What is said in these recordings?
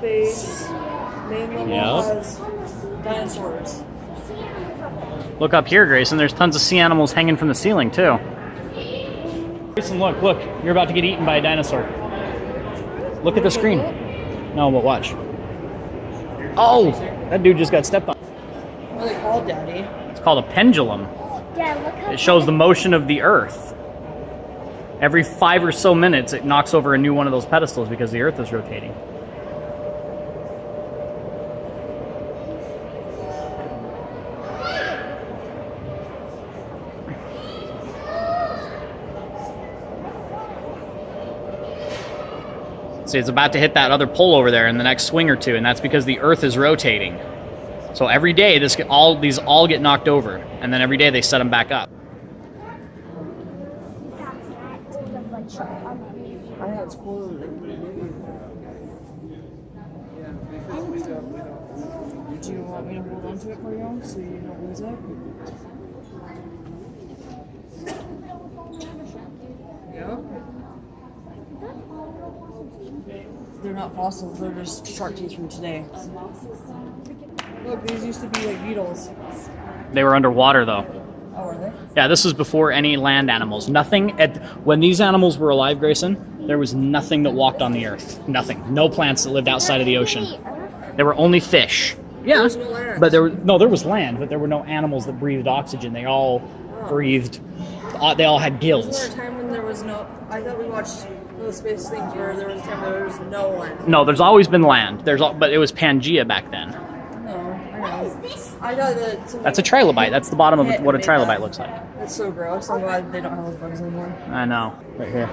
space. Main level has dinosaurs. Look up here, Grayson. There's tons of sea animals hanging from the ceiling, too. Grayson, look. You're about to get eaten by a dinosaur. Look at the screen. No, but watch. Oh! That dude just got stepped on. What are they called, Daddy? It's called a pendulum. Dad, look how It shows the motion of the Earth. Every 5 or so minutes, it knocks over a new one of those pedestals because the Earth is rotating. See, it's about to hit that other pole over there in the next swing or two, and that's because the Earth is rotating. So every day, these all get knocked over, and then every day they set them back up. I know it's cool. Do you want me to hold on to it for you so you don't lose it? Yeah. They're not fossils, they're just shark teeth from today. Look, these used to be like beetles. They were underwater, though. Oh, were they? Yeah, this was before any land animals. When these animals were alive, Grayson, there was nothing that walked on the earth. Nothing. No plants that lived outside of the ocean. There were only fish. Yeah, There was no land. but there was land, but there were no animals that breathed oxygen. They all breathed. They all had Was gills. there a time when there was no... I thought we watched those space things where there was a time where there was no land. No, there's always been land. But it was Pangea back then. No, I know. I thought that... That's a trilobite. That's the bottom of what a trilobite looks like. That's so gross. I'm glad they don't have those bugs anymore. I know. Right here.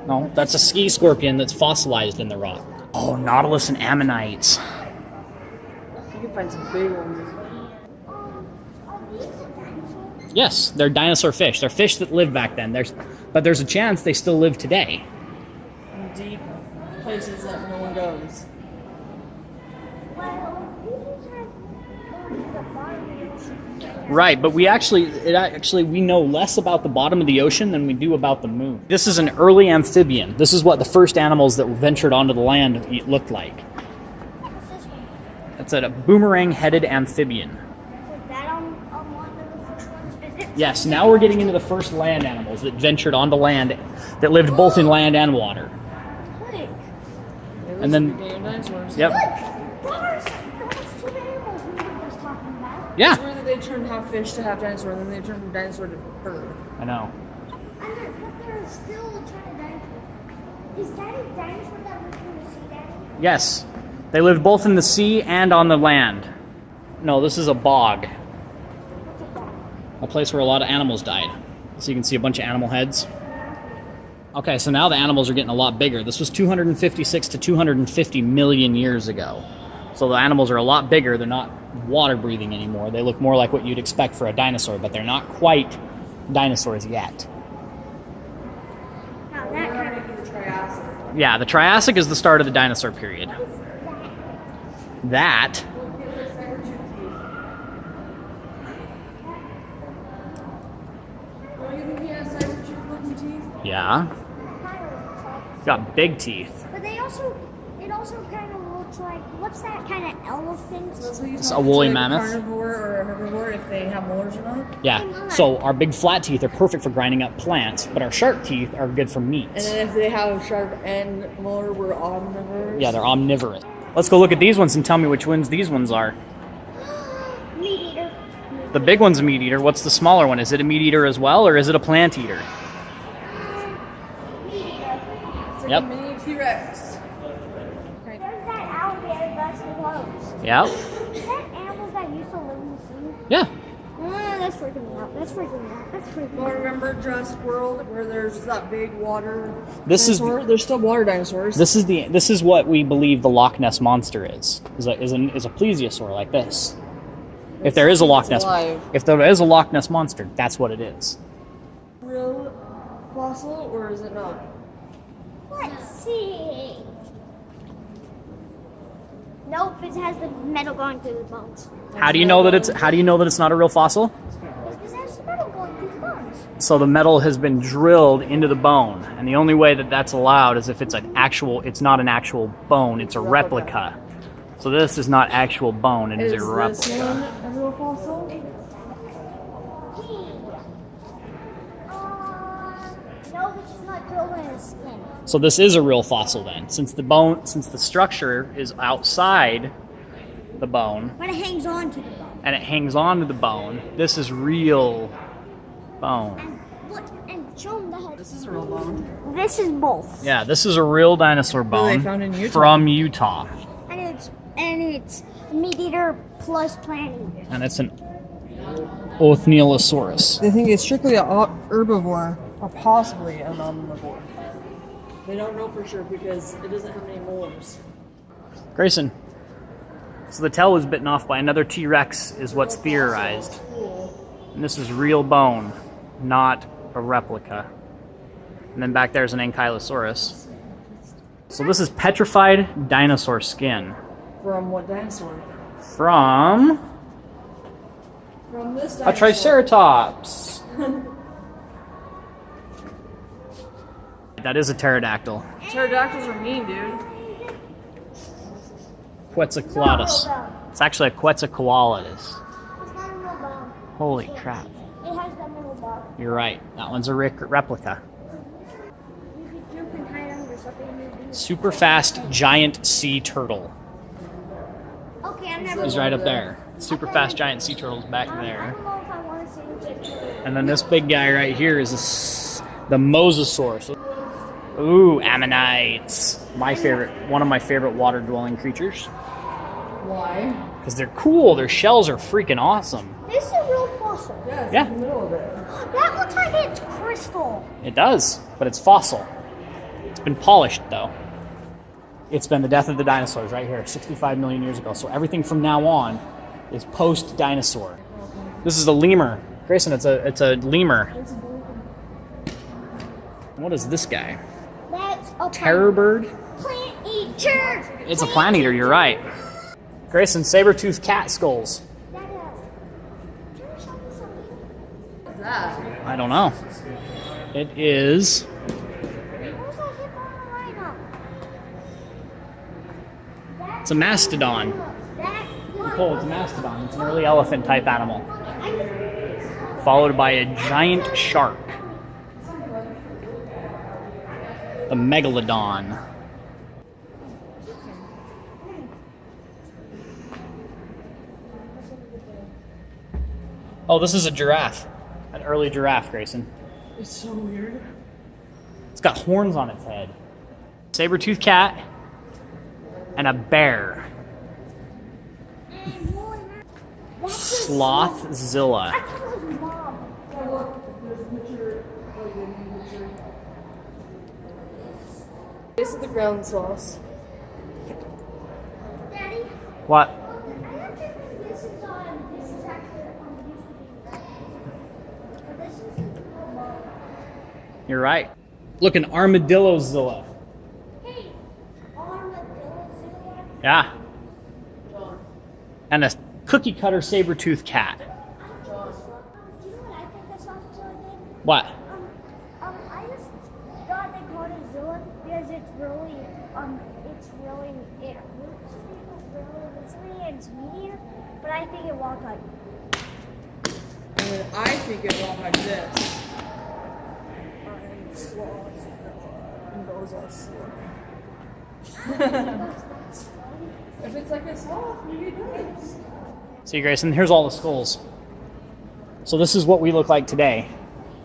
No, that's a ski scorpion that's fossilized in the rock. Oh, nautilus and ammonites. You can find some big ones. Yes, they're dinosaur fish. They're fish that lived back then. But there's a chance they still live today. In deep places that no one goes. Right, but we know less about the bottom of the ocean than we do about the moon. This is an early amphibian. This is what the first animals that ventured onto the land looked like. It's a boomerang-headed amphibian. Yes, now we're getting into the first land animals that ventured onto land, that lived both in land and water. And then, dinosaurs. yep, yeah. It's weird that they turned half fish to half dinosaur, and then they turned from dinosaur to bird. I know. But there's still a giant dinosaur. Is that a dinosaur that lived in the sea, Daddy? Yes, they lived both in the sea and on the land. No, this is a bog. What's a bog? A place where a lot of animals died. So you can see a bunch of animal heads. Okay, so now the animals are getting a lot bigger. This was 256 to 250 million years ago. So the animals are a lot bigger. They're not water breathing anymore. They look more like what you'd expect for a dinosaur, but they're not quite dinosaurs yet. Now that kind of The Triassic. Yeah, the Triassic is the start of the dinosaur period. That Oh, you think he has saber-tooth-looking teeth? yeah. Got big teeth. But it also kind of looks like, what's that kind of elephant? So that's what you It's talk a woolly to, mammoth. Carnivore or a herbivore if they have molars or not. Yeah. So our big flat teeth are perfect for grinding up plants, but our sharp teeth are good for And meats. then if they have sharp and molar, we're omnivores. Yeah, they're omnivorous. Let's go look at these ones and tell me which ones these ones are. Meat eater. The big one's a meat eater. What's the smaller one? Is it a meat eater as well, or is it a plant eater? Meat eater. It's like Yep. a mini T-Rex. There's that alligator that's closed. Yeah. Is that animals that used to live in the sea? Yeah. That's freaking me out. That's freaking me out. That's freaking me Well, out. remember Jurassic World where there's that big water This is- dinosaur? There's still water dinosaurs. This is what we believe the Loch Ness monster is. Is a plesiosaur like this. If there is a Loch Ness, alive. if there is a Loch Ness monster, that's what it is. Real fossil or is it not? Let's see. Nope, it has the metal going through the bones. How do you know that it's not a real fossil? It's because it has the metal going through the bones. So the metal has been drilled into the bone, and the only way that that's allowed is if it's not an actual bone, it's a replica. So this is not actual bone, it is a Is this replica. one a real fossil? No, this is not drilled in his skin. So this is a real fossil then, since the structure is outside the bone, But it hangs on to the bone. and it hangs onto the bone. This is real bone. And look, and show him the head. This is a real bone. This is both. Yeah, this is a real dinosaur they bone found in Utah. from Utah. And it's meat eater plus plant eater. And it's an Othnialosaurus. They think it's strictly a herbivore or possibly an omnivore. They don't know for sure because it doesn't have any molars. Grayson, so the tail was bitten off by another T-Rex is what's theorized. And this is real bone, not a replica. And then back there's an Ankylosaurus. So this is petrified dinosaur skin From what dinosaur? from From this a dinosaur. Triceratops. That is a pterodactyl. Pterodactyls are mean, dude. Quetzalcoatlus. It's actually a Quetzalcoatlus. It's not a real bone. Holy crap. It has that little bone. You're right. That one's a replica. You could jump and hide under something. Super fast giant sea turtle. Okay, I'm never. He's right up there. Super fast giant sea turtle's back I there. don't know if I want to see the picture. And then this big guy right here is the mosasaur. Ooh, ammonites. One of my favorite water dwelling creatures. Why? Because they're cool. Their shells are freaking awesome. This is a real fossil. Yeah, it's Yeah. in the middle of it. That looks like it's crystal. It does, but it's fossil. It's been polished though. It's been the death of the dinosaurs right here, 65 million years ago. So everything from now on is post-dinosaur. This is a lemur. Grayson, it's a lemur. What is this guy? That's a Terror bird? plant eater. It's a plant eater, you're right. Grayson, saber-toothed cat skulls. That is. Can you show me something? What's that? I don't know. It is Where's that hippo rhino? it's a mastodon. That Oh, it's a mastodon. It's an early elephant type animal. Followed by a giant shark. The megalodon. Oh, this is a giraffe. An early giraffe, Grayson. It's so weird. It's got horns on its head. Saber-toothed cat and a bear. Slothzilla. I thought it was mom. Oh, look, there's a picture. This is the ground sauce. Daddy, What? I don't think this is actually but this is mom. You're right. Look, an armadillozilla. Hey, armadillo. Yeah. And a cookie cutter saber-toothed cat. Do you know what I think this sausage did? What? I just thought they called it Zilla because it's really, it looks really literally and it's meatier, but I think it walked like. And then I think it went like this. And sloths and those are sloths. If it's like a sloth, maybe it does. See, Grayson, here's all the skulls. So this is what we look like today.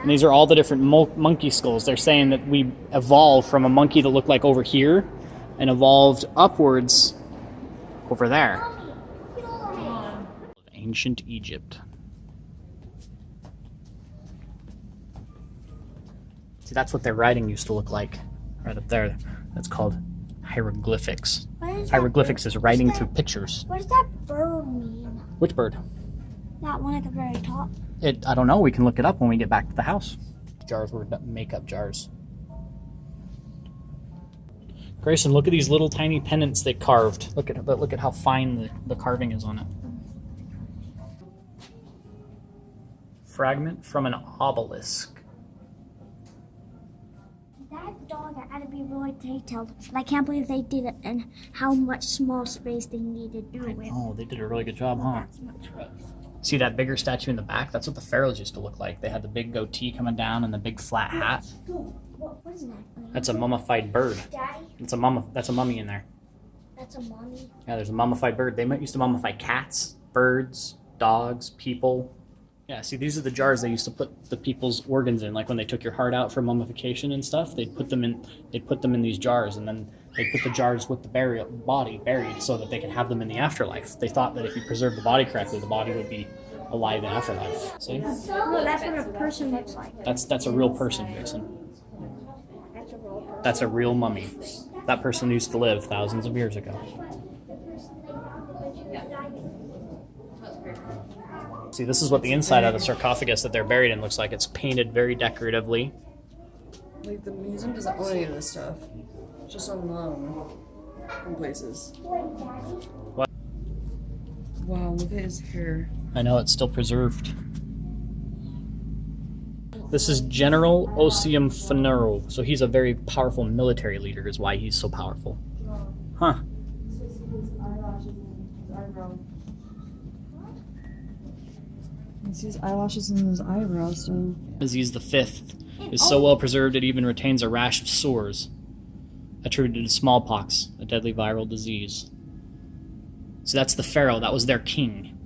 And these are all the different monkey skulls. They're saying that we evolved from a monkey that looked like over here and evolved upwards over there. Ancient Egypt. See, that's what their writing used to look like. Right up there. That's called hieroglyphics. Hieroglyphics is writing through pictures. What does that bird mean? Which bird? That one at the very top. I don't know. We can look it up when we get back to the house. Jars were makeup jars. Grayson, look at these little tiny pendants they carved. Look at how fine the carving is on it. Fragment from an obelisk. dog had to be really detailed. But I can't believe they did it and how much small space they needed to do it. Oh, they did a really good job, huh? That's much space. See that bigger statue in the back? That's what the pharaohs used to look like. They had the big goatee coming down and the big flat hat. What is that? That's a mummified bird. Daddy, That's a mummy in there. that's a mommy. Yeah, there's a mummified bird. They used to mummify cats, birds, dogs, people. Yeah, see, these are the jars they used to put the people's organs in. Like when they took your heart out for mummification and stuff, they'd put them in these jars, and then they put the jars with the body buried so that they could have them in the afterlife. They thought that if you preserve the body correctly, the body would be alive in afterlife. See? No, that's what a person looks like. That's a real person, Jason. That's a real person. That's a real mummy. That person used to live thousands of years ago. See, this is what the inside of the sarcophagus that they're buried in looks like. It's painted very decoratively. Like, the museum doesn't own any of this stuff. It's just on loan from places. What? Wow, look at his hair. I know, it's still preserved. This is General Osium Fanero. So he's a very powerful military leader, is why he's so powerful. Huh. You see his eyelashes and his eyebrows, so. Disease the fifth is so well preserved it even retains a rash of sores attributed to smallpox, a deadly viral disease. So that's the pharaoh. That was their king.